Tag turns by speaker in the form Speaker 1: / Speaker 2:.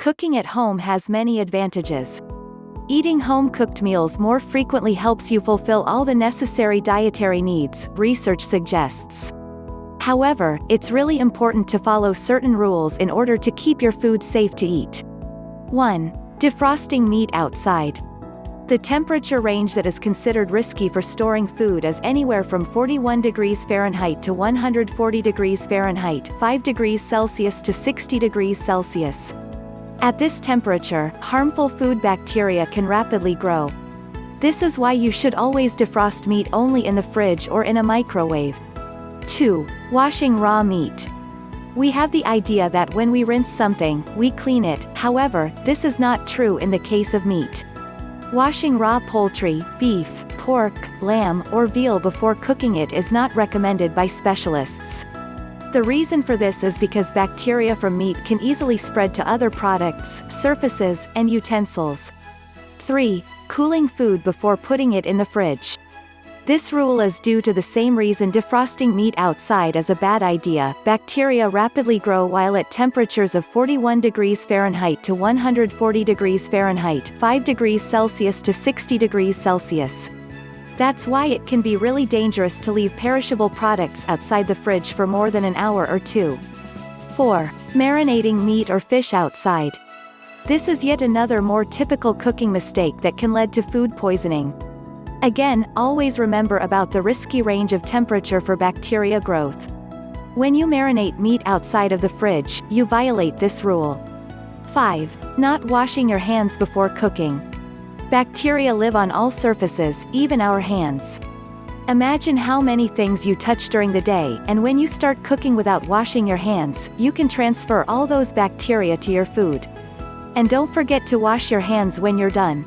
Speaker 1: Cooking at home has many advantages. Eating home-cooked meals more frequently helps you fulfill all the necessary dietary needs, research suggests. However, it's really important to follow certain rules in order to keep your food safe to eat. 1. Defrosting meat outside. The temperature range that is considered risky for storing food is anywhere from 41 degrees Fahrenheit to 140 degrees Fahrenheit, 5 degrees Celsius to 60 degrees Celsius. At this temperature, harmful food bacteria can rapidly grow. This is why you should always defrost meat only in the fridge or in a microwave. 2. Washing raw meat. We have the idea that when we rinse something, we clean it. However, this is not true in the case of meat. Washing raw poultry, beef, pork, lamb, or veal before cooking it is not recommended by specialists. The reason for this is because bacteria from meat can easily spread to other products, surfaces, and utensils. 3. Cooling food before putting it in the fridge. This rule is due to the same reason defrosting meat outside is a bad idea. Bacteria rapidly grow while at temperatures of 41 degrees Fahrenheit to 140 degrees Fahrenheit, 5 degrees Celsius to 60 degrees Celsius. That's why it can be really dangerous to leave perishable products outside the fridge for more than an hour or two. 4. Marinating meat or fish outside. This is yet another more typical cooking mistake that can lead to food poisoning. Again, always remember about the risky range of temperature for bacteria growth. When you marinate meat outside of the fridge, you violate this rule. 5. Not washing your hands before cooking. Bacteria live on all surfaces, even our hands. Imagine how many things you touch during the day, and when you start cooking without washing your hands, you can transfer all those bacteria to your food. And don't forget to wash your hands when you're done.